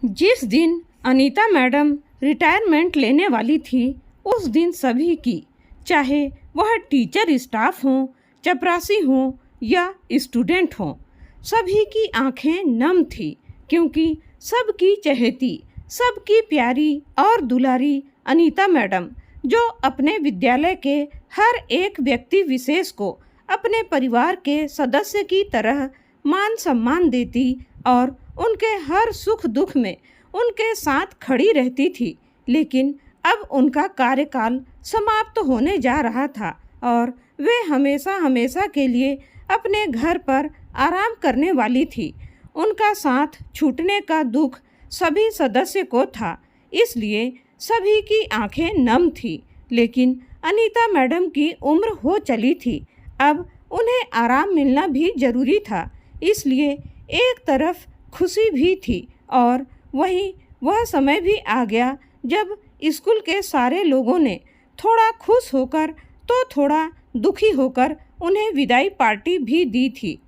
जिस दिन Anita madam retirement लेने वाली थी, उस दिन सभी की, चाहे वह टीचर स्टाफ हों, चपरासी हों या स्टूडेंट हों, सभी की आंखें नम थी, क्योंकि सबकी चहेती, सबकी प्यारी और दुलारी अनीता मैडम, जो अपने विद्यालय के हर एक व्यक्ति विशेष को अपने परिवार के सदस्य की तरह मान सम्मान देती और उनके हर सुख दुख में उनके साथ खड़ी रहती थी। लेकिन अब उनका कार्यकाल समाप्त होने जा रहा था और वे हमेशा हमेशा के लिए अपने घर पर आराम करने वाली थी। उनका साथ छूटने का दुख सभी सदस्य को था, इसलिए सभी की आंखें नम थी। लेकिन अनीता मैडम की उम्र हो चली थी, अब उन्हें आराम मिलना भी जरूरी था। इसलिए एक तरफ खुशी भी थी और वहीं वह समय भी आ गया जब स्कूल के सारे लोगों ने थोड़ा खुश होकर तो थोड़ा दुखी होकर उन्हें विदाई पार्टी भी दी थी।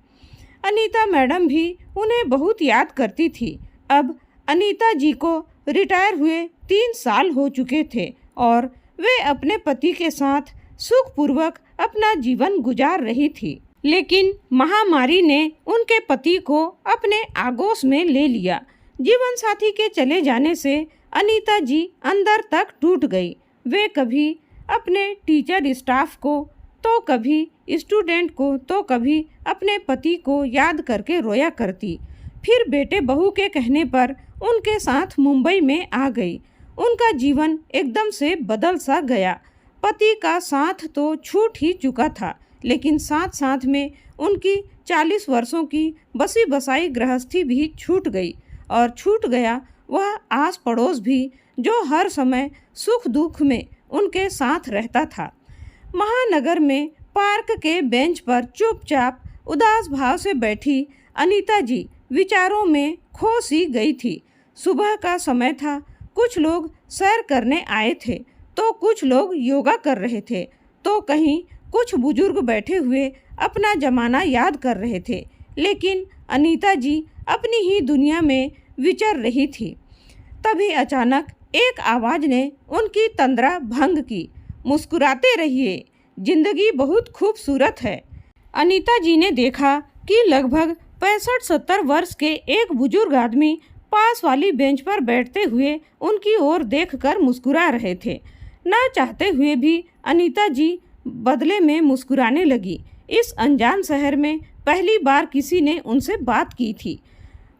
अनीता मैडम भी उन्हें बहुत याद करती थी। अब अनीता जी को रिटायर हुए 3 साल हो चुके थे और वे अपने पति के साथ सुखपूर्वक अपना जीवन गुजार रही थी। लेकिन महामारी ने उनके पति को अपने आगोश में ले लिया। जीवन साथी के चले जाने से अनीता जी अंदर तक टूट गई। वे कभी अपने टीचर स्टाफ को, तो कभी स्टूडेंट को, तो कभी अपने पति को याद करके रोया करती। फिर बेटे बहू के कहने पर उनके साथ मुंबई में आ गई। उनका जीवन एकदम से बदल सा गया। पति का साथ तो छूट ही चुका था, लेकिन साथ साथ में उनकी 40 वर्षों की बसी बसाई गृहस्थी भी छूट गई और छूट गया वह आस पड़ोस भी, जो हर समय सुख दुख में उनके साथ रहता था। महानगर में पार्क के बेंच पर चुपचाप उदास भाव से बैठी अनीता जी विचारों में खो सी गई थी। सुबह का समय था, कुछ लोग सैर करने आए थे, तो कुछ लोग योगा कर रहे थे, तो कहीं कुछ बुजुर्ग बैठे हुए अपना जमाना याद कर रहे थे। लेकिन अनीता जी अपनी ही दुनिया में विचर रही थी। तभी अचानक एक आवाज़ ने उनकी तंद्रा भंग की। मुस्कुराते रहिए, जिंदगी बहुत खूबसूरत है। अनीता जी ने देखा कि लगभग 65-70 वर्ष के एक बुजुर्ग आदमी पास वाली बेंच पर बैठते हुए उनकी ओर देखकर मुस्कुरा रहे थे। न चाहते हुए भी अनीता जी बदले में मुस्कुराने लगी। इस अनजान शहर में पहली बार किसी ने उनसे बात की थी।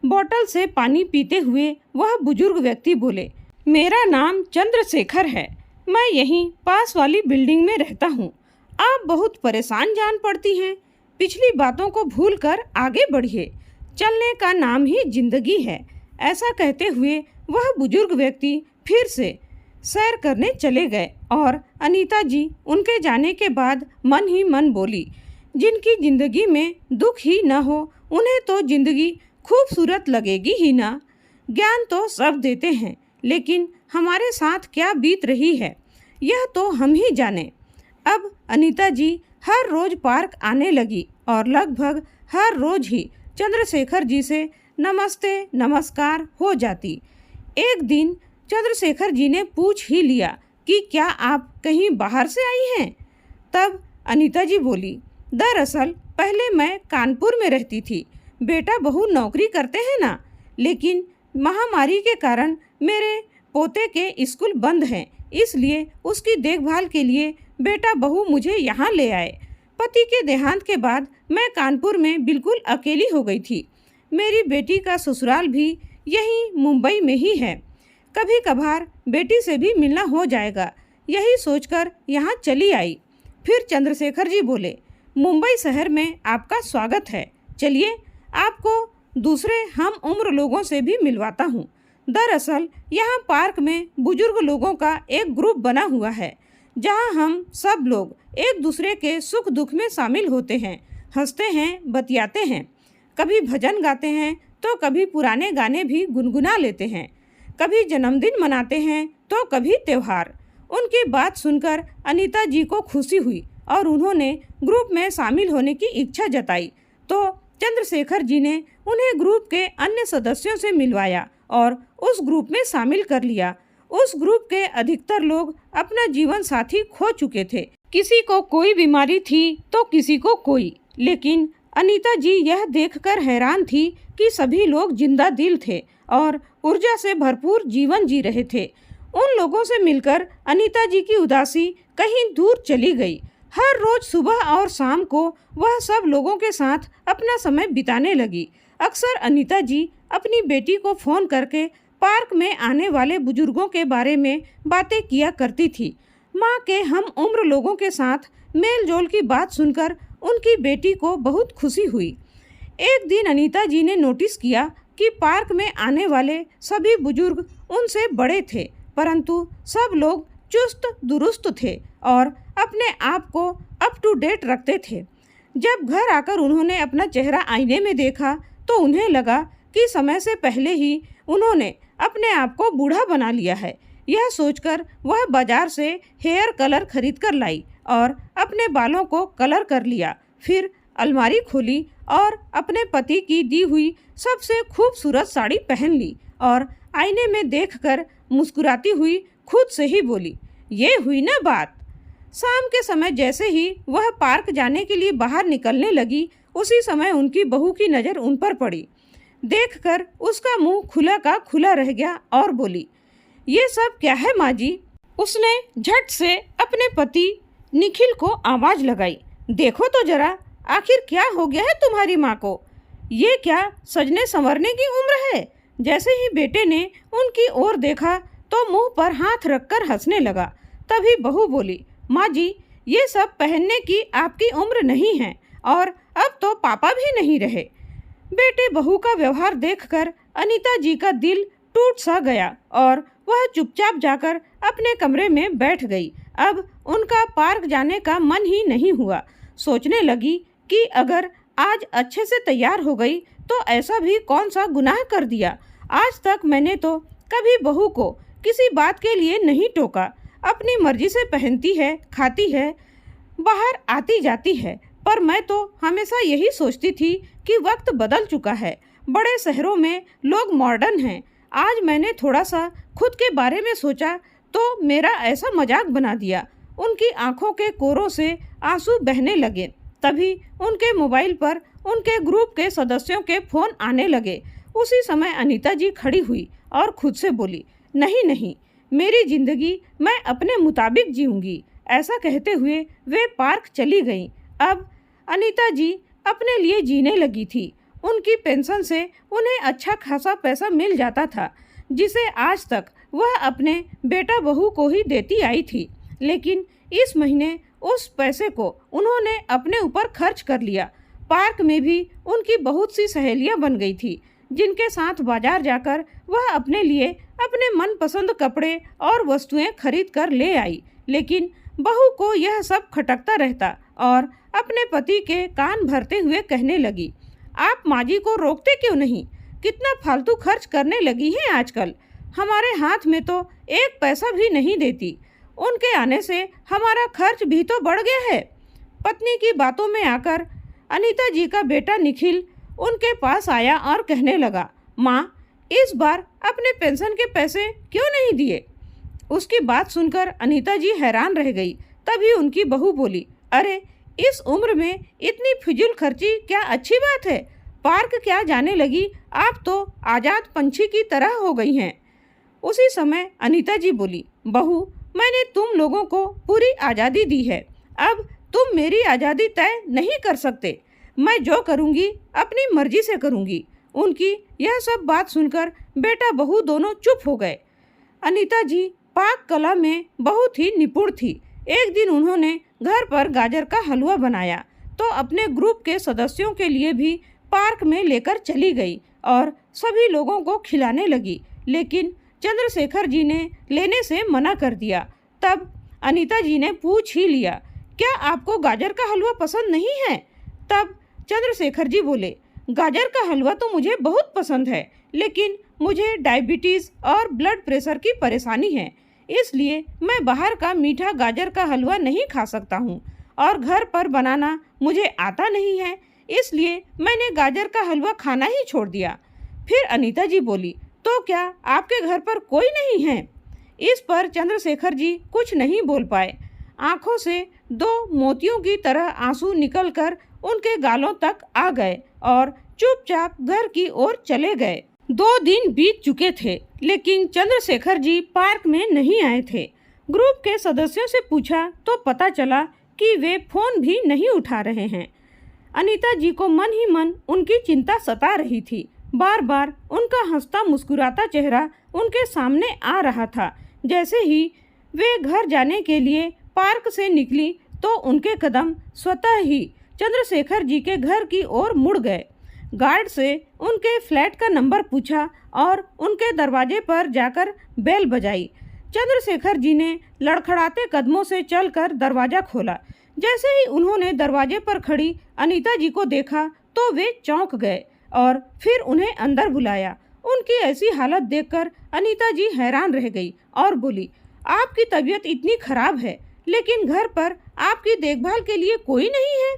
बोतल से पानी पीते हुए वह बुजुर्ग व्यक्ति बोले, मेरा नाम चंद्रशेखर है, मैं यहीं पास वाली बिल्डिंग में रहता हूँ। आप बहुत परेशान जान पड़ती हैं, पिछली बातों को भूलकर आगे बढ़िए, चलने का नाम ही जिंदगी है। ऐसा कहते हुए वह बुजुर्ग व्यक्ति फिर से सैर करने चले गए और अनीता जी उनके जाने के बाद मन ही मन बोली, जिनकी जिंदगी में दुख ही न हो, उन्हें तो जिंदगी खूबसूरत लगेगी ही ना। ज्ञान तो सब देते हैं, लेकिन हमारे साथ क्या बीत रही है यह तो हम ही जाने। अब अनीता जी हर रोज पार्क आने लगी और लगभग हर रोज ही चंद्रशेखर जी से नमस्ते नमस्कार हो जाती। एक दिन चंद्रशेखर जी ने पूछ ही लिया कि क्या आप कहीं बाहर से आई हैं? तब अनीता जी बोली, दरअसल पहले मैं कानपुर में रहती थी, बेटा बहू नौकरी करते हैं ना, लेकिन महामारी के कारण मेरे पोते के स्कूल बंद हैं, इसलिए उसकी देखभाल के लिए बेटा बहू मुझे यहाँ ले आए। पति के देहांत के बाद मैं कानपुर में बिल्कुल अकेली हो गई थी। मेरी बेटी का ससुराल भी यहीं मुंबई में ही है, कभी कभार बेटी से भी मिलना हो जाएगा, यही सोचकर यहाँ चली आई। फिर चंद्रशेखर जी बोले, मुंबई शहर में आपका स्वागत है, चलिए आपको दूसरे हम उम्र लोगों से भी मिलवाता हूँ। दरअसल यहाँ पार्क में बुजुर्ग लोगों का एक ग्रुप बना हुआ है, जहाँ हम सब लोग एक दूसरे के सुख दुख में शामिल होते हैं, हंसते हैं, बतियाते हैं, कभी भजन गाते हैं तो कभी पुराने गाने भी गुनगुना लेते हैं, कभी जन्मदिन मनाते हैं तो कभी त्योहार। उनकी बात सुनकर अनीता जी को खुशी हुई और उन्होंने ग्रुप में शामिल होने की इच्छा जताई, तो चंद्रशेखर जी ने उन्हें ग्रुप के अन्य सदस्यों से मिलवाया और उस ग्रुप में शामिल कर लिया। उस ग्रुप के अधिकतर लोग अपना जीवन साथी खो चुके थे। किसी को कोई बीमारी थी तो किसी को कोई, लेकिन अनीता जी यह देखकर हैरान थी कि सभी लोग जिंदा दिल थे और ऊर्जा से भरपूर जीवन जी रहे थे। उन लोगों से मिलकर अनीता जी की उदासी कहीं दूर चली गई। हर रोज सुबह और शाम को वह सब लोगों के साथ अपना समय बिताने लगी। अक्सर अनीता जी अपनी बेटी को फ़ोन करके पार्क में आने वाले बुजुर्गों के बारे में बातें किया करती थी। माँ के हम उम्र लोगों के साथ मेल जोल की बात सुनकर उनकी बेटी को बहुत खुशी हुई। एक दिन अनीता जी ने नोटिस किया कि पार्क में आने वाले सभी बुजुर्ग उनसे बड़े थे, परंतु सब लोग चुस्त दुरुस्त थे और अपने आप को अप टू डेट रखते थे। जब घर आकर उन्होंने अपना चेहरा आईने में देखा तो उन्हें लगा कि समय से पहले ही उन्होंने अपने आप को बूढ़ा बना लिया है। यह सोचकर वह बाजार से हेयर कलर खरीद कर लाई और अपने बालों को कलर कर लिया। फिर अलमारी खोली और अपने पति की दी हुई सबसे खूबसूरत साड़ी पहन ली और आईने में देखकर मुस्कुराती हुई खुद से ही बोली, ये हुई ना बात। शाम के समय जैसे ही वह पार्क जाने के लिए बाहर निकलने लगी, उसी समय उनकी बहू की नज़र उन पर पड़ी। देखकर उसका मुंह खुला का खुला रह गया और बोली, ये सब क्या है माँ जी? उसने झट से अपने पति निखिल को आवाज़ लगाई, देखो तो जरा, आखिर क्या हो गया है तुम्हारी माँ को? ये क्या सजने संवरने की उम्र है? जैसे ही बेटे ने उनकी ओर देखा तो मुंह पर हाथ रखकर हंसने लगा। तभी बहू बोली, माँ जी, ये सब पहनने की आपकी उम्र नहीं है और अब तो पापा भी नहीं रहे। बेटे बहू का व्यवहार देखकर अनीता जी का दिल टूट सा गया और वह चुपचाप जाकर अपने कमरे में बैठ गई। अब उनका पार्क जाने का मन ही नहीं हुआ। सोचने लगी कि अगर आज अच्छे से तैयार हो गई तो ऐसा भी कौन सा गुनाह कर दिया। आज तक मैंने तो कभी बहू को किसी बात के लिए नहीं टोका। अपनी मर्जी से पहनती है, खाती है, बाहर आती जाती है। पर मैं तो हमेशा यही सोचती थी कि वक्त बदल चुका है। बड़े शहरों में लोग मॉडर्न हैं। आज मैंने थोड़ा सा खुद के बारे में सोचा तो मेरा ऐसा मजाक बना दिया। उनकी आंखों के कोरों से आंसू बहने लगे। तभी उनके मोबाइल पर उनके ग्रुप के सदस्यों के फ़ोन आने लगे। उसी समय अनीता जी खड़ी हुई और खुद से बोली, नहीं नहीं, मेरी ज़िंदगी मैं अपने मुताबिक जीऊँगी। ऐसा कहते हुए वे पार्क चली गईं। अब अनीता जी अपने लिए जीने लगी थी। उनकी पेंशन से उन्हें अच्छा खासा पैसा मिल जाता था, जिसे आज तक वह अपने बेटा बहू को ही देती आई थी। लेकिन इस महीने उस पैसे को उन्होंने अपने ऊपर खर्च कर लिया। पार्क में भी उनकी बहुत सी सहेलियां बन गई थी, जिनके साथ बाजार जाकर वह अपने लिए अपने मनपसंद कपड़े और वस्तुएं खरीद कर ले आई। लेकिन बहू को यह सब खटकता रहता और अपने पति के कान भरते हुए कहने लगी, आप माँ जी को रोकते क्यों नहीं? कितना फालतू खर्च करने लगी हैं आजकल। हमारे हाथ में तो एक पैसा भी नहीं देती। उनके आने से हमारा खर्च भी तो बढ़ गया है। पत्नी की बातों में आकर अनीता जी का बेटा निखिल उनके पास आया और कहने लगा, माँ, इस बार अपने पेंशन के पैसे क्यों नहीं दिए? उसकी बात सुनकर अनीता जी हैरान रह गई। तभी उनकी बहू बोली, अरे इस उम्र में इतनी फिजूल खर्ची क्या अच्छी बात है? पार्क क्या जाने लगी, आप तो आज़ाद पंछी की तरह हो गई हैं। उसी समय अनीता जी बोली, बहू, मैंने तुम लोगों को पूरी आज़ादी दी है। अब तुम मेरी आज़ादी तय नहीं कर सकते। मैं जो करूँगी अपनी मर्जी से करूँगी। उनकी यह सब बात सुनकर बेटा बहू दोनों चुप हो गए। अनीता जी पाक कला में बहुत ही निपुण थी। एक दिन उन्होंने घर पर गाजर का हलवा बनाया तो अपने ग्रुप के सदस्यों के लिए भी पार्क में लेकर चली गई और सभी लोगों को खिलाने लगी। लेकिन चंद्रशेखर जी ने लेने से मना कर दिया। तब अनीता जी ने पूछ ही लिया, क्या आपको गाजर का हलवा पसंद नहीं है? तब चंद्रशेखर जी बोले, गाजर का हलवा तो मुझे बहुत पसंद है, लेकिन मुझे डायबिटीज़ और ब्लड प्रेशर की परेशानी है, इसलिए मैं बाहर का मीठा गाजर का हलवा नहीं खा सकता हूँ और घर पर बनाना मुझे आता नहीं है। इसलिए मैंने गाजर का हलवा खाना ही छोड़ दिया। फिर अनीता जी बोली, तो क्या आपके घर पर कोई नहीं है? इस पर चंद्रशेखर जी कुछ नहीं बोल पाए। आंखों से दो मोतियों की तरह आंसू निकलकर उनके गालों तक आ गए और चुपचाप घर की ओर चले गए। 2 दिन बीत चुके थे, लेकिन चंद्रशेखर जी पार्क में नहीं आए थे। ग्रुप के सदस्यों से पूछा तो पता चला कि वे फोन भी नहीं उठा रहे हैं। अनीता जी को मन ही मन उनकी चिंता सता रही थी। बार बार उनका हंसता मुस्कुराता चेहरा उनके सामने आ रहा था। जैसे ही वे घर जाने के लिए पार्क से निकली तो उनके कदम स्वतः ही चंद्रशेखर जी के घर की ओर मुड़ गए। गार्ड से उनके फ्लैट का नंबर पूछा और उनके दरवाजे पर जाकर बेल बजाई। चंद्रशेखर जी ने लड़खड़ाते कदमों से चलकर दरवाज़ा खोला। जैसे ही उन्होंने दरवाजे पर खड़ी अनीता जी को देखा तो वे चौंक गए और फिर उन्हें अंदर बुलाया। उनकी ऐसी हालत देखकर अनीता जी हैरान रह गई और बोली, आपकी तबीयत इतनी खराब है, लेकिन घर पर आपकी देखभाल के लिए कोई नहीं है।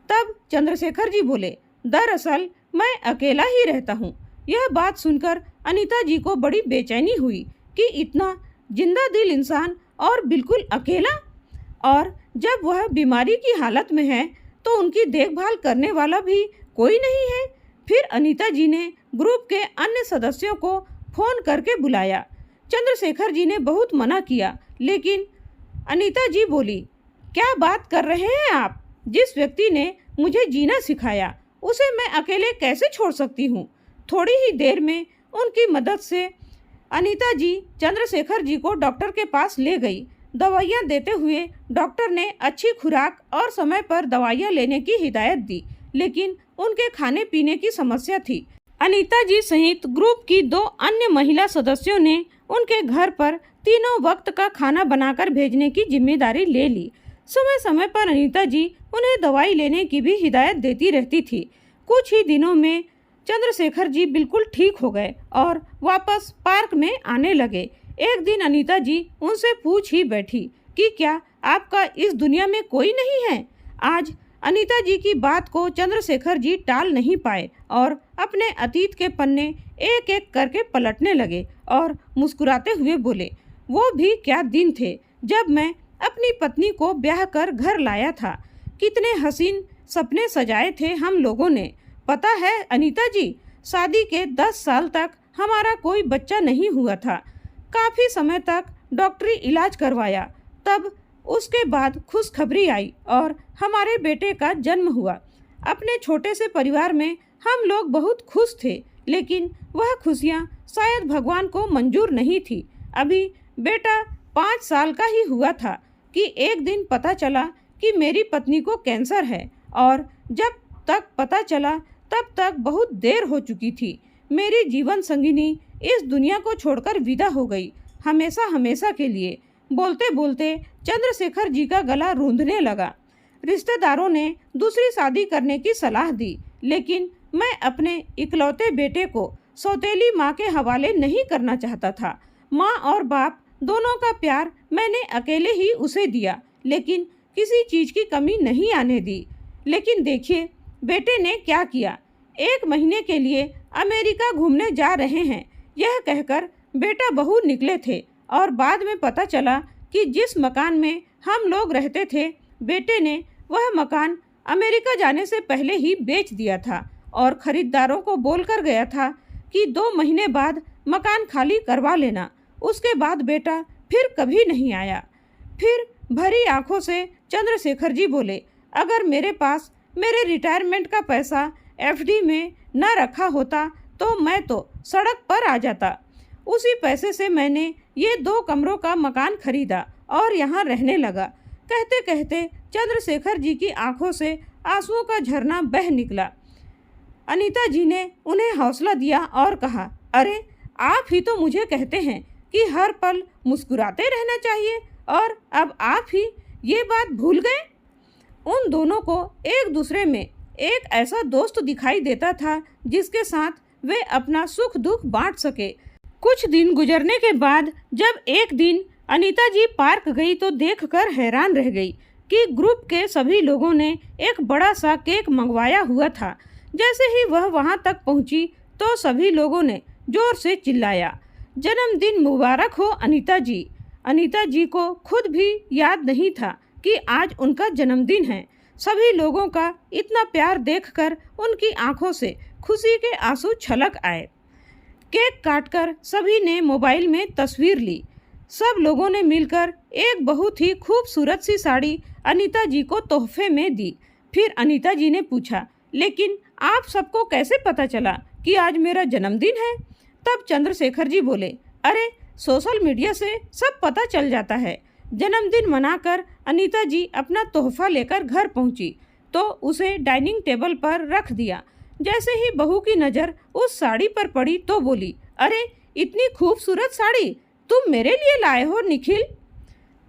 तब चंद्रशेखर जी बोले, दरअसल मैं अकेला ही रहता हूँ। यह बात सुनकर अनीता जी को बड़ी बेचैनी हुई कि इतना जिंदा दिल इंसान और बिल्कुल अकेला, और जब वह बीमारी की हालत में है तो उनकी देखभाल करने वाला भी कोई नहीं है। फिर अनीता जी ने ग्रुप के अन्य सदस्यों को फोन करके बुलाया। चंद्रशेखर जी ने बहुत मना किया, लेकिन अनीता जी बोली, क्या बात कर रहे हैं आप? जिस व्यक्ति ने मुझे जीना सिखाया उसे मैं अकेले कैसे छोड़ सकती हूँ? थोड़ी ही देर में उनकी मदद से अनीता जी चंद्रशेखर जी को डॉक्टर के पास ले गई। दवाइयाँ देते हुए डॉक्टर ने अच्छी खुराक और समय पर दवाइयाँ लेने की हिदायत दी, लेकिन उनके खाने पीने की समस्या थी। अनीता जी सहित ग्रुप की 2 अन्य महिला सदस्यों ने उनके घर पर तीनों वक्त का खाना बनाकर भेजने की जिम्मेदारी ले ली। समय समय पर अनीता जी उन्हें दवाई लेने की भी हिदायत देती रहती थी। कुछ ही दिनों में चंद्रशेखर जी बिल्कुल ठीक हो गए और वापस पार्क में आने लगे। एक दिन अनीता जी उनसे पूछ ही बैठी कि क्या आपका इस दुनिया में कोई नहीं है? आज अनीता जी की बात को चंद्रशेखर जी टाल नहीं पाए और अपने अतीत के पन्ने एक एक करके पलटने लगे और मुस्कुराते हुए बोले, वो भी क्या दिन थे जब मैं अपनी पत्नी को ब्याह कर घर लाया था। कितने हसीन सपने सजाए थे हम लोगों ने। पता है अनीता जी, शादी के 10 साल तक हमारा कोई बच्चा नहीं हुआ था। काफ़ी समय तक डॉक्टरी इलाज करवाया, तब उसके बाद खुशखबरी आई और हमारे बेटे का जन्म हुआ। अपने छोटे से परिवार में हम लोग बहुत खुश थे, लेकिन वह खुशियाँ शायद भगवान को मंजूर नहीं थी। अभी बेटा 5 साल का ही हुआ था कि एक दिन पता चला कि मेरी पत्नी को कैंसर है, और जब तक पता चला तब तक बहुत देर हो चुकी थी। मेरी जीवन संगिनी इस दुनिया को छोड़कर विदा हो गई, हमेशा हमेशा के लिए। बोलते बोलते चंद्रशेखर जी का गला रूंधने लगा। रिश्तेदारों ने दूसरी शादी करने की सलाह दी, लेकिन मैं अपने इकलौते बेटे को सौतेली माँ के हवाले नहीं करना चाहता था। माँ और बाप दोनों का प्यार मैंने अकेले ही उसे दिया, लेकिन किसी चीज़ की कमी नहीं आने दी। लेकिन देखिए बेटे ने क्या किया। 1 महीने के लिए अमेरिका घूमने जा रहे हैं, यह कहकर बेटा बहू निकले थे, और बाद में पता चला कि जिस मकान में हम लोग रहते थे, बेटे ने वह मकान अमेरिका जाने से पहले ही बेच दिया था और ख़रीदारों को बोलकर गया था कि 2 महीने बाद मकान खाली करवा लेना। उसके बाद बेटा फिर कभी नहीं आया। फिर भरी आंखों से चंद्रशेखर जी बोले, अगर मेरे पास मेरे रिटायरमेंट का पैसा एफडी में न रखा होता तो मैं तो सड़क पर आ जाता। उसी पैसे से मैंने ये 2 कमरों का मकान खरीदा और यहाँ रहने लगा। कहते कहते चंद्रशेखर जी की आंखों से आंसुओं का झरना बह निकला। अनीता जी ने उन्हें हौसला दिया और कहा, अरे आप ही तो मुझे कहते हैं कि हर पल मुस्कुराते रहना चाहिए, और अब आप ही ये बात भूल गए। उन दोनों को एक दूसरे में एक ऐसा दोस्त दिखाई देता था जिसके साथ वे अपना सुख दुख बांट सके। कुछ दिन गुजरने के बाद जब एक दिन अनीता जी पार्क गई तो देखकर हैरान रह गई कि ग्रुप के सभी लोगों ने एक बड़ा सा केक मंगवाया हुआ था। जैसे ही वह वहां तक पहुंची तो सभी लोगों ने जोर से चिल्लाया, जन्मदिन मुबारक हो अनीता जी। अनीता जी को खुद भी याद नहीं था कि आज उनका जन्मदिन है। सभी लोगों का इतना प्यार देखकर उनकी आंखों से खुशी के आंसू छलक आए। केक काटकर सभी ने मोबाइल में तस्वीर ली। सब लोगों ने मिलकर एक बहुत ही खूबसूरत सी साड़ी अनीता जी को तोहफे में दी। फिर अनीता जी ने पूछा, लेकिन आप सबको कैसे पता चला कि आज मेरा जन्मदिन है? तब चंद्रशेखर जी बोले, अरे सोशल मीडिया से सब पता चल जाता है। जन्मदिन मनाकर अनीता जी अपना तोहफा लेकर घर पहुंची तो उसे डाइनिंग टेबल पर रख दिया। जैसे ही बहू की नज़र उस साड़ी पर पड़ी तो बोली, अरे इतनी खूबसूरत साड़ी तुम मेरे लिए लाए हो Nikhil?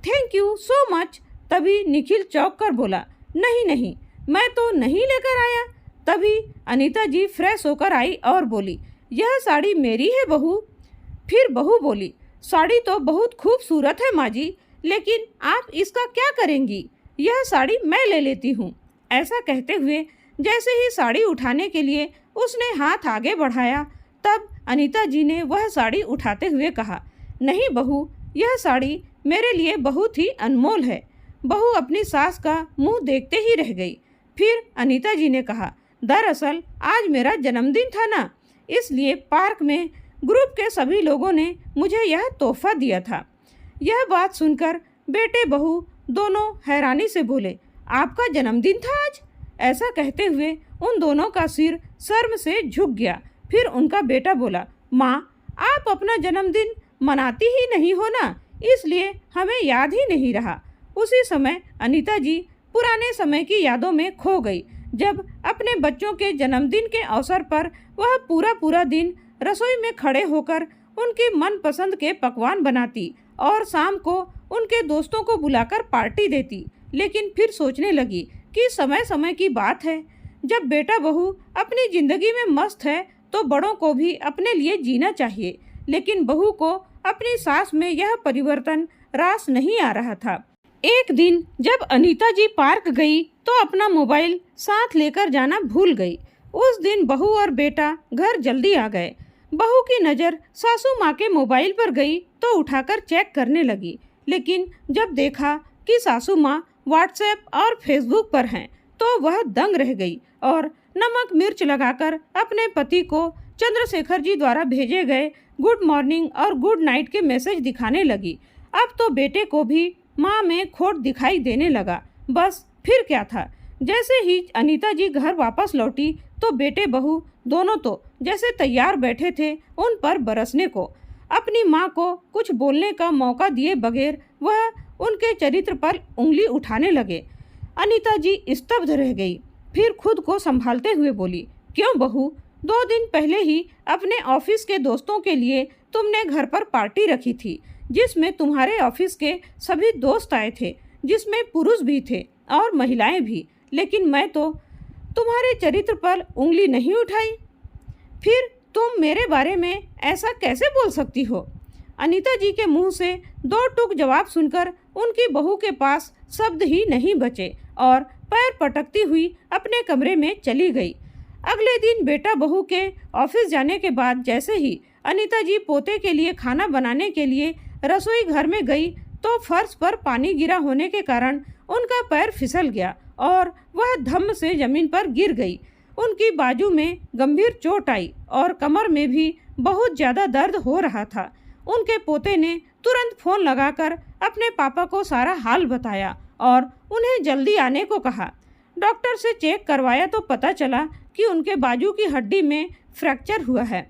Thank you so much. तभी निखिल चौंक कर बोला, नहीं नहीं, मैं तो नहीं लेकर आया। तभी अनीता जी फ्रेश होकर आई और बोली, यह साड़ी मेरी है बहू। फिर बहू बोली, साड़ी तो बहुत खूबसूरत है माँ जी, लेकिन आप इसका क्या करेंगी? यह साड़ी मैं ले लेती हूँ। ऐसा कहते हुए जैसे ही साड़ी उठाने के लिए उसने हाथ आगे बढ़ाया, तब अनीता जी ने वह साड़ी उठाते हुए कहा, नहीं बहू, यह साड़ी मेरे लिए बहुत ही अनमोल है। बहू अपनी सास का मुंह देखते ही रह गई। फिर अनीता जी ने कहा, दरअसल आज मेरा जन्मदिन था ना, इसलिए पार्क में ग्रुप के सभी लोगों ने मुझे यह तोहफा दिया था। यह बात सुनकर बेटे बहू दोनों हैरानी से बोले, आपका जन्मदिन था आज? ऐसा कहते हुए उन दोनों का सिर शर्म से झुक गया। फिर उनका बेटा बोला, माँ, आप अपना जन्मदिन मनाती ही नहीं हो ना, इसलिए हमें याद ही नहीं रहा। उसी समय अनीता जी पुराने समय की यादों में खो गई, जब अपने बच्चों के जन्मदिन के अवसर पर वह पूरा दिन रसोई में खड़े होकर उनके मनपसंद के पकवान बनाती और शाम को उनके दोस्तों को बुलाकर पार्टी देती। लेकिन फिर सोचने लगी कि समय समय की बात है, जब बेटा बहू अपनी ज़िंदगी में मस्त है तो बड़ों को भी अपने लिए जीना चाहिए। लेकिन बहू को अपनी सास में यह परिवर्तन रास नहीं आ रहा था। एक दिन जब अनीता जी पार्क गई तो अपना मोबाइल साथ लेकर जाना भूल गई। उस दिन बहू और बेटा घर जल्दी आ गए। बहू की नज़र सासू माँ के मोबाइल पर गई तो उठाकर चेक करने लगी, लेकिन जब देखा कि सासू माँ व्हाट्सएप और फेसबुक पर हैं तो वह दंग रह गई और नमक मिर्च लगाकर अपने पति को चंद्रशेखर जी द्वारा भेजे गए गुड मॉर्निंग और गुड नाइट के मैसेज दिखाने लगी। अब तो बेटे को भी माँ में खोट दिखाई देने लगा। बस फिर क्या था, जैसे ही अनीता जी घर वापस लौटी तो बेटे बहू दोनों तो जैसे तैयार बैठे थे उन पर बरसने को। अपनी माँ को कुछ बोलने का मौका दिए बगैर वह उनके चरित्र पर उंगली उठाने लगे। अनीता जी स्तब्ध रह गई। फिर खुद को संभालते हुए बोली, क्यों बहू, 2 दिन पहले ही अपने ऑफिस के दोस्तों के लिए तुमने घर पर पार्टी रखी थी, जिसमें तुम्हारे ऑफिस के सभी दोस्त आए थे, जिसमें पुरुष भी थे और महिलाएं भी, लेकिन मैं तो तुम्हारे चरित्र पर उंगली नहीं उठाई। फिर तुम मेरे बारे में ऐसा कैसे बोल सकती हो? अनीता जी के मुंह से 2 टूक जवाब सुनकर उनकी बहू के पास शब्द ही नहीं बचे और पैर पटकती हुई अपने कमरे में चली गई। अगले दिन बेटा बहू के ऑफिस जाने के बाद जैसे ही अनीता जी पोते के लिए खाना बनाने के लिए रसोई घर में गई तो फर्श पर पानी गिरा होने के कारण उनका पैर फिसल गया और वह धम्म से जमीन पर गिर गई। उनकी बाजू में गंभीर चोट आई और कमर में भी बहुत ज़्यादा दर्द हो रहा था। उनके पोते ने तुरंत फ़ोन लगाकर अपने पापा को सारा हाल बताया और उन्हें जल्दी आने को कहा। डॉक्टर से चेक करवाया तो पता चला कि उनके बाजू की हड्डी में फ्रैक्चर हुआ है।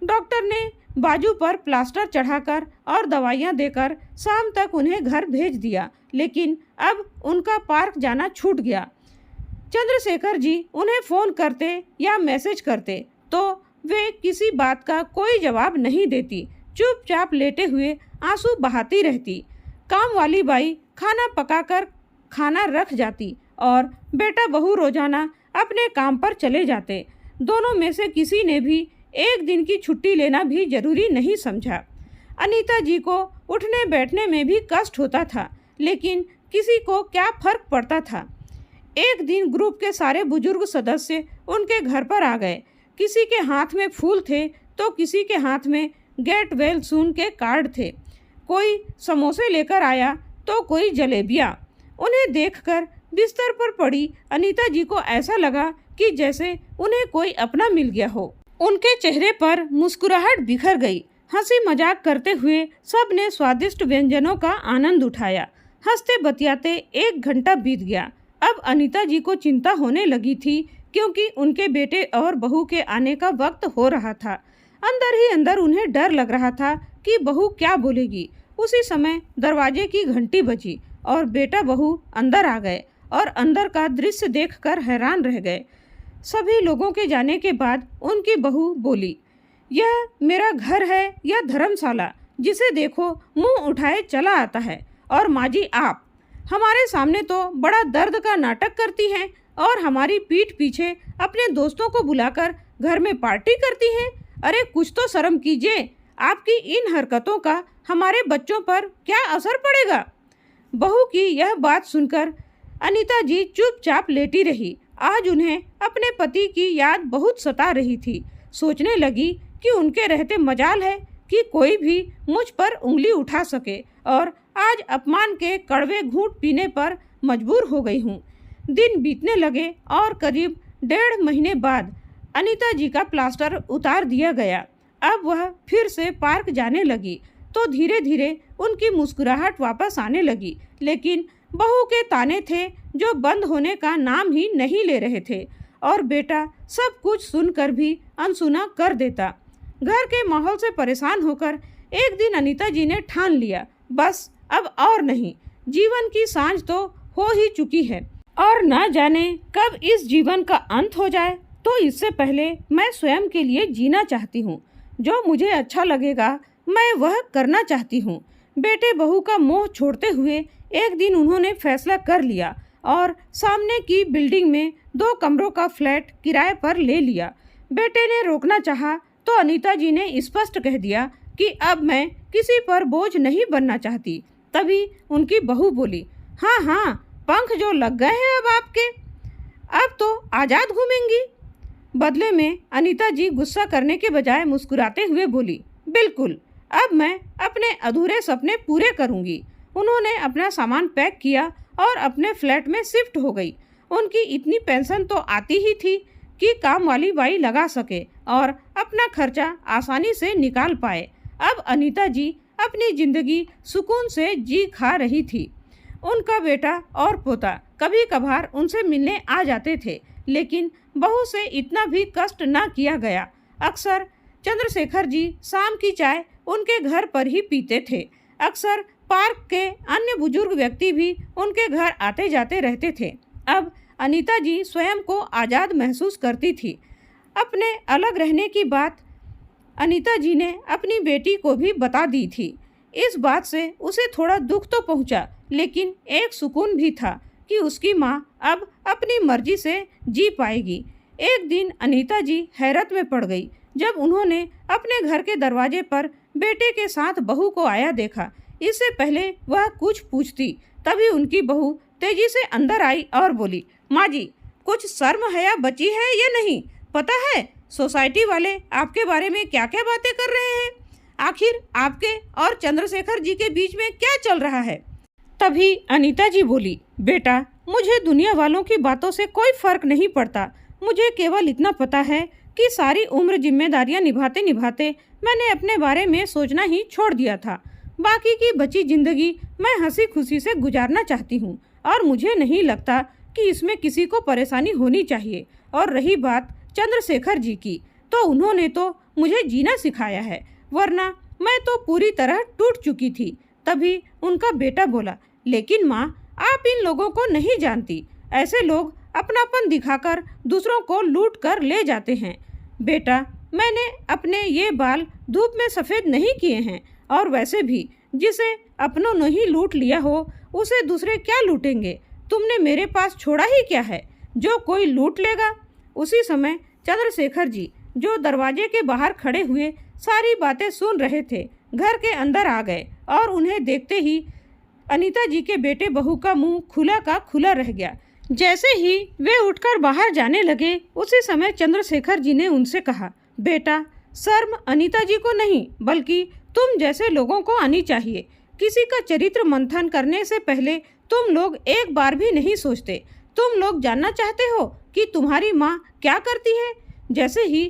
डॉक्टर ने बाजू पर प्लास्टर चढ़ाकर और दवाइयाँ देकर शाम तक उन्हें घर भेज दिया, लेकिन अब उनका पार्क जाना छूट गया। चंद्रशेखर जी उन्हें फ़ोन करते या मैसेज करते तो वे किसी बात का कोई जवाब नहीं देती, चुपचाप लेटे हुए आंसू बहाती रहती। काम वाली बाई खाना पकाकर खाना रख जाती और बेटा बहू रोजाना अपने काम पर चले जाते। दोनों में से किसी ने भी एक दिन की छुट्टी लेना भी जरूरी नहीं समझा। अनीता जी को उठने बैठने में भी कष्ट होता था, लेकिन किसी को क्या फर्क पड़ता था। एक दिन ग्रुप के सारे बुजुर्ग सदस्य उनके घर पर आ गए। किसी के हाथ में फूल थे तो किसी के हाथ में गेट वेल सून के कार्ड थे। कोई समोसे लेकर आया तो कोई जलेबियाँ। उन्हें देखकर बिस्तर पर पड़ी अनीता जी को ऐसा लगा कि जैसे उन्हें कोई अपना मिल गया हो। उनके चेहरे पर मुस्कुराहट बिखर गई। हंसी मजाक करते हुए सब ने स्वादिष्ट व्यंजनों का आनंद उठाया। हंसते बतियाते 1 घंटा बीत गया। अब अनीता जी को चिंता होने लगी थी क्योंकि उनके बेटे और बहू के आने का वक्त हो रहा था। अंदर ही अंदर उन्हें डर लग रहा था कि बहू क्या बोलेगी। उसी समय दरवाजे की घंटी बजी और बेटा बहू अंदर आ गए और अंदर का दृश्य देखकर हैरान रह गए। सभी लोगों के जाने के बाद उनकी बहू बोली, यह मेरा घर है या धर्मशाला, जिसे देखो मुंह उठाए चला आता है। और माँ जी आप हमारे सामने तो बड़ा दर्द का नाटक करती हैं और हमारी पीठ पीछे अपने दोस्तों को बुलाकर घर में पार्टी करती हैं। अरे कुछ तो शर्म कीजिए, आपकी इन हरकतों का हमारे बच्चों पर क्या असर पड़ेगा। बहू की यह बात सुनकर अनीता जी चुपचाप लेटी रही। आज उन्हें अपने पति की याद बहुत सता रही थी। सोचने लगी कि उनके रहते मजाल है कि कोई भी मुझ पर उंगली उठा सके और आज अपमान के कड़वे घूंट पीने पर मजबूर हो गई हूँ। दिन बीतने लगे और करीब 1.5 महीने बाद अनीता जी का प्लास्टर उतार दिया गया। अब वह फिर से पार्क जाने लगी तो धीरे धीरे उनकी मुस्कुराहट वापस आने लगी। लेकिन बहू के ताने थे जो बंद होने का नाम ही नहीं ले रहे थे और बेटा सब कुछ सुनकर भी अनसुना कर देता। घर के माहौल से परेशान होकर एक दिन अनीता जी ने ठान लिया, बस अब और नहीं, जीवन की सांझ तो हो ही चुकी है और न जाने कब इस जीवन का अंत हो जाए। तो इससे पहले मैं स्वयं के लिए जीना चाहती हूँ। जो मुझे अच्छा लगेगा मैं वह करना चाहती हूँ। बेटे बहू का मोह छोड़ते हुए एक दिन उन्होंने फैसला कर लिया और सामने की बिल्डिंग में 2 कमरों का फ्लैट किराए पर ले लिया। बेटे ने रोकना चाहा तो अनीता जी ने स्पष्ट कह दिया कि अब मैं किसी पर बोझ नहीं बनना चाहती। तभी उनकी बहू बोली, हाँ हाँ, पंख जो लग गए हैं अब आपके, अब तो आज़ाद घूमेंगी। बदले में अनीता जी गुस्सा करने के बजाय मुस्कुराते हुए बोली, बिल्कुल, अब मैं अपने अधूरे सपने पूरे करूंगी। उन्होंने अपना सामान पैक किया और अपने फ्लैट में शिफ्ट हो गई। उनकी इतनी पेंशन तो आती ही थी कि काम वाली बाई लगा सके और अपना खर्चा आसानी से निकाल पाए। अब अनीता जी अपनी जिंदगी सुकून से जी खा रही थी। उनका बेटा और पोता कभी कभार उनसे मिलने आ जाते थे, लेकिन बहू से इतना भी कष्ट न किया गया। अक्सर चंद्रशेखर जी शाम की चाय उनके घर पर ही पीते थे। अक्सर पार्क के अन्य बुजुर्ग व्यक्ति भी उनके घर आते जाते रहते थे। अब अनीता जी स्वयं को आज़ाद महसूस करती थी। अपने अलग रहने की बात अनीता जी ने अपनी बेटी को भी बता दी थी। इस बात से उसे थोड़ा दुख तो पहुंचा, लेकिन एक सुकून भी था कि उसकी माँ अब अपनी मर्जी से जी पाएगी। एक दिन अनीता जी हैरत में पड़ गई जब उन्होंने अपने घर के दरवाजे पर बेटे के साथ बहू को आया देखा। इससे पहले वह कुछ पूछती, तभी उनकी बहू तेजी से अंदर आई और बोली, माँ जी, कुछ शर्म हया बची है या नहीं? पता है सोसाइटी वाले आपके बारे में क्या क्या बातें कर रहे हैं? आखिर आपके और चंद्रशेखर जी के बीच में क्या चल रहा है? तभी अनीता जी बोली, बेटा, मुझे दुनिया वालों की बातों से कोई फर्क नहीं पड़ता। मुझे केवल इतना पता है कि सारी उम्र जिम्मेदारियां निभाते निभाते मैंने अपने बारे में सोचना ही छोड़ दिया था। बाकी की बची जिंदगी मैं हंसी खुशी से गुजारना चाहती हूँ और मुझे नहीं लगता कि इसमें किसी को परेशानी होनी चाहिए। और रही बात चंद्रशेखर जी की, तो उन्होंने तो मुझे जीना सिखाया है, वरना मैं तो पूरी तरह टूट चुकी थी। तभी उनका बेटा बोला, लेकिन माँ, आप इन लोगों को नहीं जानती। ऐसे लोग अपनापन दिखाकर दूसरों को लूट कर ले जाते हैं। बेटा, मैंने अपने ये बाल धूप में सफ़ेद नहीं किए हैं, और वैसे भी जिसे अपनों ने ही लूट लिया हो उसे दूसरे क्या लूटेंगे? तुमने मेरे पास छोड़ा ही क्या है जो कोई लूट लेगा? उसी समय चंद्रशेखर जी, जो दरवाजे के बाहर खड़े हुए सारी बातें सुन रहे थे, घर के अंदर आ गए और उन्हें देखते ही अनीता जी के बेटे बहू का मुंह खुला का खुला रह गया। जैसे ही वे उठकर बाहर जाने लगे, उसी समय चंद्रशेखर जी ने उनसे कहा, बेटा, शर्म अनीता जी को नहीं बल्कि तुम जैसे लोगों को आनी चाहिए। किसी का चरित्र मंथन करने से पहले तुम लोग एक बार भी नहीं सोचते। तुम लोग जानना चाहते हो कि तुम्हारी माँ क्या करती है। जैसे ही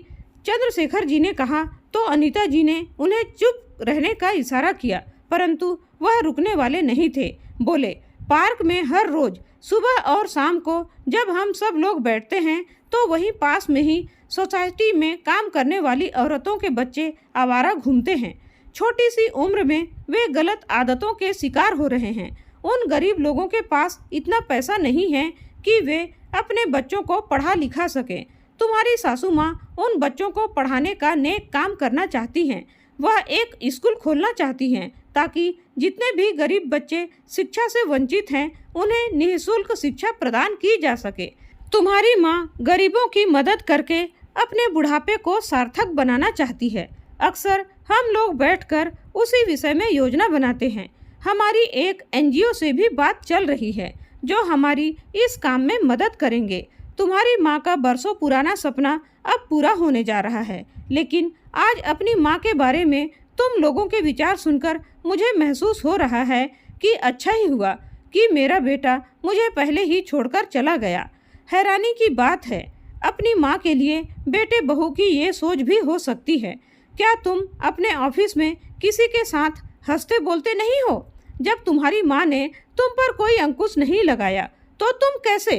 चंद्रशेखर जी ने कहा तो अनीता जी ने उन्हें चुप रहने का इशारा किया, परंतु वह रुकने वाले नहीं थे। बोले, पार्क में हर रोज सुबह और शाम को जब हम सब लोग बैठते हैं तो वहीं पास में ही सोसाइटी में काम करने वाली औरतों के बच्चे आवारा घूमते हैं। छोटी सी उम्र में वे गलत आदतों के शिकार हो रहे हैं। उन गरीब लोगों के पास इतना पैसा नहीं है कि वे अपने बच्चों को पढ़ा लिखा सकें। तुम्हारी सासू माँ उन बच्चों को पढ़ाने का नेक काम करना चाहती हैं। वह एक स्कूल खोलना चाहती हैं ताकि जितने भी गरीब बच्चे शिक्षा से वंचित हैं उन्हें निःशुल्क शिक्षा प्रदान की जा सके। तुम्हारी माँ गरीबों की मदद करके अपने बुढ़ापे को सार्थक बनाना चाहती है। अक्सर हम लोग बैठकर उसी विषय में योजना बनाते हैं। हमारी एक एनजीओ से भी बात चल रही है जो हमारी इस काम में मदद करेंगे। तुम्हारी माँ का बरसों पुराना सपना अब पूरा होने जा रहा है, लेकिन आज अपनी माँ के बारे में तुम लोगों के विचार सुनकर मुझे महसूस हो रहा है कि अच्छा ही हुआ कि मेरा बेटा मुझे पहले ही छोड़कर चला गया। हैरानी की बात है, अपनी माँ के लिए बेटे बहू की ये सोच भी हो सकती है। क्या तुम अपने ऑफिस में किसी के साथ हंसते बोलते नहीं हो? जब तुम्हारी माँ ने तुम पर कोई अंकुश नहीं लगाया तो तुम कैसे?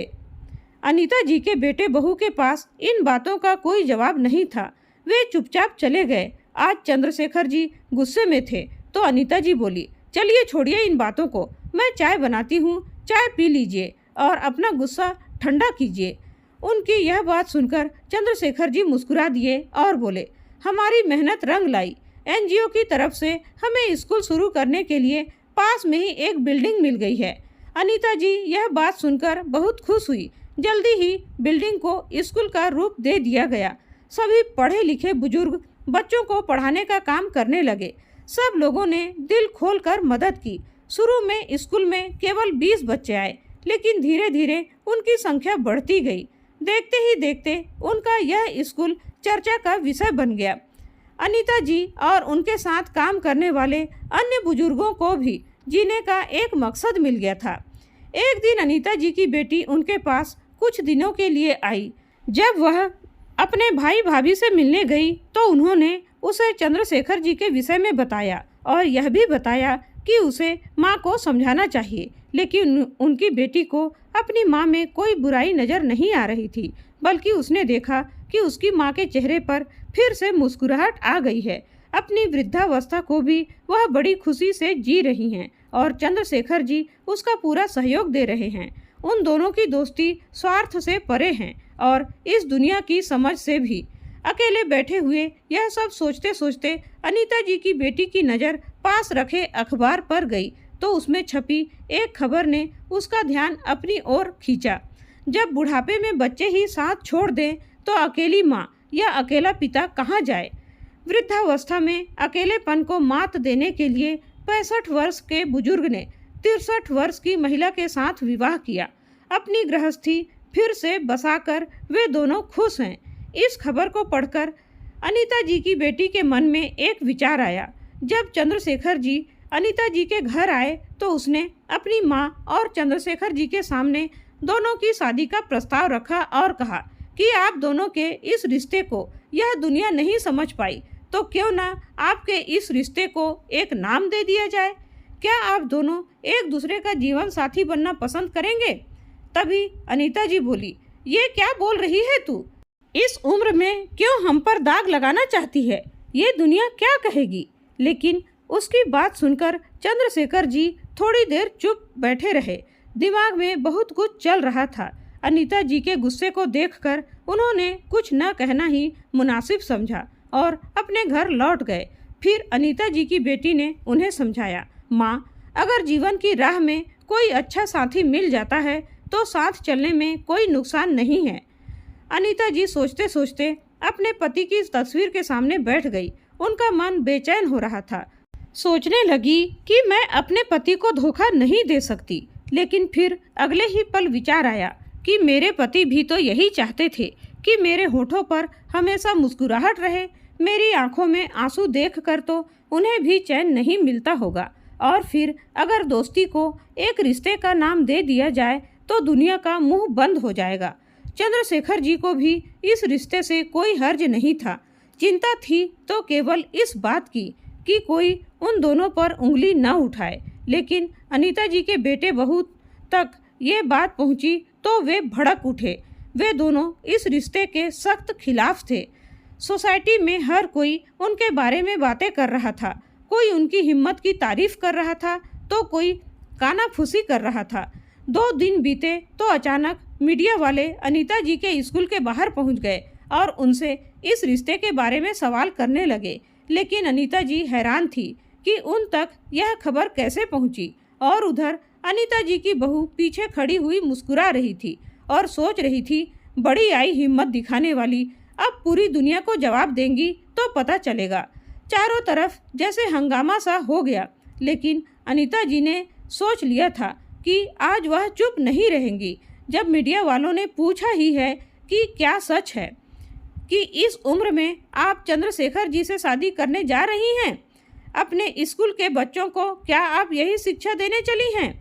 अनीता जी के बेटे बहू के पास इन बातों का कोई जवाब नहीं था। वे चुपचाप चले गए। आज चंद्रशेखर जी गुस्से में थे तो अनीता जी बोली, चलिए छोड़िए इन बातों को, मैं चाय बनाती हूँ, चाय पी लीजिए और अपना गुस्सा ठंडा कीजिए। उनकी यह बात सुनकर चंद्रशेखर जी मुस्कुरा दिए और बोले, हमारी मेहनत रंग लाई। एनजीओ की तरफ से हमें स्कूल शुरू करने के लिए पास में ही एक बिल्डिंग मिल गई है। अनीता जी यह बात सुनकर बहुत खुश हुई। जल्दी ही बिल्डिंग को स्कूल का रूप दे दिया गया। सभी पढ़े लिखे बुजुर्ग बच्चों को पढ़ाने का काम करने लगे। सब लोगों ने दिल खोलकर मदद की। शुरू में स्कूल में केवल 20 बच्चे आए, लेकिन धीरे धीरे उनकी संख्या बढ़ती गई। देखते ही देखते उनका यह स्कूल चर्चा का विषय बन गया। अनीता जी और उनके साथ काम करने वाले अन्य बुजुर्गों को भी जीने का एक मकसद मिल गया था। एक दिन अनीता जी की बेटी उनके पास कुछ दिनों के लिए आई। जब वह अपने भाई भाभी से मिलने गई तो उन्होंने उसे चंद्रशेखर जी के विषय में बताया और यह भी बताया कि उसे माँ को समझाना चाहिए। लेकिन उनकी बेटी को अपनी माँ में कोई बुराई नज़र नहीं आ रही थी, बल्कि उसने देखा कि उसकी माँ के चेहरे पर फिर से मुस्कुराहट आ गई है। अपनी वृद्धावस्था को भी वह बड़ी खुशी से जी रही हैं और चंद्रशेखर जी उसका पूरा सहयोग दे रहे हैं। उन दोनों की दोस्ती स्वार्थ से परे हैं और इस दुनिया की समझ से भी। अकेले बैठे हुए यह सब सोचते सोचते अनीता जी की बेटी की नज़र पास रखे अखबार पर गई तो उसमें छपी एक खबर ने उसका ध्यान अपनी ओर खींचा। जब बुढ़ापे में बच्चे ही साथ छोड़ दें तो अकेली माँ या अकेला पिता कहाँ जाए। वृद्धावस्था में अकेलेपन को मात देने के लिए 65 वर्ष के बुजुर्ग ने 63 वर्ष की महिला के साथ विवाह किया। अपनी गृहस्थी फिर से बसाकर वे दोनों खुश हैं। इस खबर को पढ़कर अनीता जी की बेटी के मन में एक विचार आया। जब चंद्रशेखर जी अनीता जी के घर आए तो उसने अपनी माँ और चंद्रशेखर जी के सामने दोनों की शादी का प्रस्ताव रखा और कहा कि आप दोनों के इस रिश्ते को यह दुनिया नहीं समझ पाई तो क्यों ना आपके इस रिश्ते को एक नाम दे दिया जाए। क्या आप दोनों एक दूसरे का जीवन साथी बनना पसंद करेंगे? तभी अनीता जी बोली, ये क्या बोल रही है तू? इस उम्र में क्यों हम पर दाग लगाना चाहती है? ये दुनिया क्या कहेगी? लेकिन उसकी बात सुनकर चंद्रशेखर जी थोड़ी देर चुप बैठे रहे। दिमाग में बहुत कुछ चल रहा था। अनीता जी के गुस्से को देखकर उन्होंने कुछ न कहना ही मुनासिब समझा और अपने घर लौट गए। फिर अनीता जी की बेटी ने उन्हें समझाया, माँ, अगर जीवन की राह में कोई अच्छा साथी मिल जाता है तो साथ चलने में कोई नुकसान नहीं है। अनीता जी सोचते सोचते अपने पति की तस्वीर के सामने बैठ गई। उनका मन बेचैन हो रहा था। सोचने लगी कि मैं अपने पति को धोखा नहीं दे सकती, लेकिन फिर अगले ही पल विचार आया कि मेरे पति भी तो यही चाहते थे कि मेरे होठों पर हमेशा मुस्कुराहट रहे। मेरी आंखों में आंसू देखकर तो उन्हें भी चैन नहीं मिलता होगा। और फिर अगर दोस्ती को एक रिश्ते का नाम दे दिया जाए तो दुनिया का मुंह बंद हो जाएगा। चंद्रशेखर जी को भी इस रिश्ते से कोई हर्ज नहीं था। चिंता थी तो केवल इस बात की कि कोई उन दोनों पर उंगली न उठाए। लेकिन अनीता जी के बेटे बहू तक ये बात पहुंची तो वे भड़क उठे। वे दोनों इस रिश्ते के सख्त खिलाफ थे। सोसाइटी में हर कोई उनके बारे में बातें कर रहा था। कोई उनकी हिम्मत की तारीफ कर रहा था तो कोई कानाफूसी कर रहा था। 2 दिन बीते तो अचानक मीडिया वाले अनीता जी के स्कूल के बाहर पहुंच गए और उनसे इस रिश्ते के बारे में सवाल करने लगे। लेकिन अनीता जी हैरान थी कि उन तक यह खबर कैसे पहुंची। और उधर अनीता जी की बहू पीछे खड़ी हुई मुस्कुरा रही थी और सोच रही थी, बड़ी आई हिम्मत दिखाने वाली, अब पूरी दुनिया को जवाब देंगी तो पता चलेगा। चारों तरफ जैसे हंगामा सा हो गया। लेकिन अनीता जी ने सोच लिया था कि आज वह चुप नहीं रहेंगी। जब मीडिया वालों ने पूछा ही है कि क्या सच है कि इस उम्र में आप चंद्रशेखर जी से शादी करने जा रही हैं? अपने स्कूल के बच्चों को क्या आप यही शिक्षा देने चली हैं?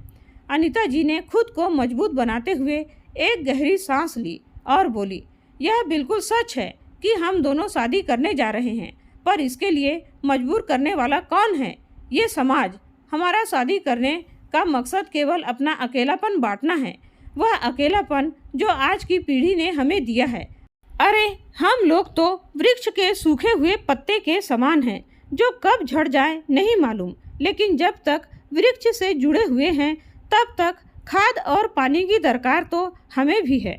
अनीता जी ने खुद को मजबूत बनाते हुए एक गहरी सांस ली और बोली, यह बिल्कुल सच है कि हम दोनों शादी करने जा रहे हैं, पर इसके लिए मजबूर करने वाला कौन है? ये समाज। हमारा शादी करने का मकसद केवल अपना अकेलापन बांटना है, वह अकेलापन जो आज की पीढ़ी ने हमें दिया है। अरे हम लोग तो वृक्ष के सूखे हुए पत्ते के समान हैं, जो कब झड़ जाए नहीं मालूम। लेकिन जब तक वृक्ष से जुड़े हुए हैं तब तक खाद और पानी की दरकार तो हमें भी है।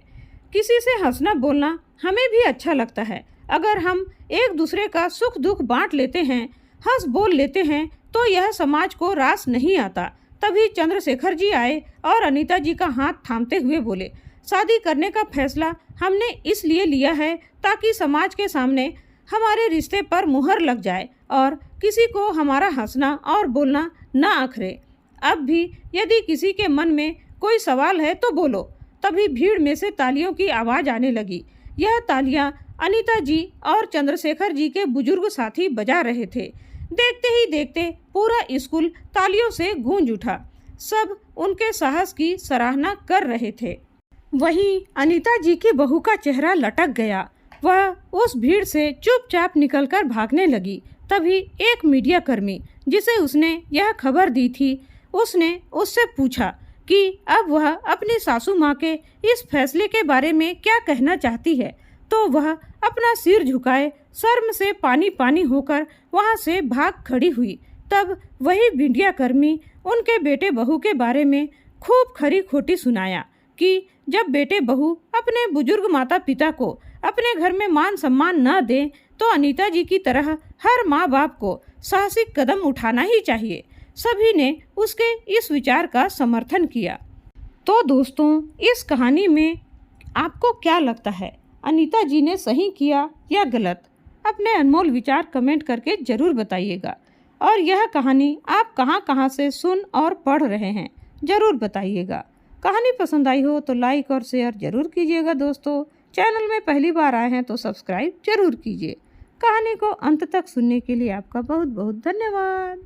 किसी से हंसना बोलना हमें भी अच्छा लगता है। अगर हम एक दूसरे का सुख दुख बांट लेते हैं, हंस बोल लेते हैं, तो यह समाज को रास नहीं आता। तभी चंद्रशेखर जी आए और अनीता जी का हाथ थामते हुए बोले, शादी करने का फैसला हमने इसलिए लिया है ताकि समाज के सामने हमारे रिश्ते पर मुहर लग जाए और किसी को हमारा हंसना और बोलना न अखरे। अब भी यदि किसी के मन में कोई सवाल है तो बोलो। तभी भीड़ में से तालियों की आवाज़ आने लगी। यह तालियां अनीता जी और चंद्रशेखर जी के बुजुर्ग साथी बजा रहे थे। देखते ही देखते पूरा स्कूल तालियों से गूंज उठा। सब उनके साहस की सराहना कर रहे थे। वहीं अनीता जी की बहू का चेहरा लटक गया। वह उस भीड़ से चुपचाप निकलकर भागने लगी। तभी एक मीडिया कर्मी जिसे उसने यह खबर दी थी, उसने उससे पूछा कि अब वह अपनी सासू माँ के इस फैसले के बारे में क्या कहना चाहती है। तो वह अपना सिर झुकाए शर्म से पानी पानी होकर वहाँ से भाग खड़ी हुई। तब वही मीडिया कर्मी उनके बेटे बहू के बारे में खूब खरी खोटी सुनाया कि जब बेटे बहू अपने बुजुर्ग माता पिता को अपने घर में मान सम्मान न दें तो अनीता जी की तरह हर माँ बाप को साहसिक कदम उठाना ही चाहिए। सभी ने उसके इस विचार का समर्थन किया। तो दोस्तों, इस कहानी में आपको क्या लगता है, अनीता जी ने सही किया या गलत? अपने अनमोल विचार कमेंट करके ज़रूर बताइएगा। और यह कहानी आप कहाँ कहाँ से सुन और पढ़ रहे हैं, ज़रूर बताइएगा। कहानी पसंद आई हो तो लाइक और शेयर ज़रूर कीजिएगा। दोस्तों, चैनल में पहली बार आए हैं तो सब्सक्राइब ज़रूर कीजिए। कहानी को अंत तक सुनने के लिए आपका बहुत बहुत धन्यवाद।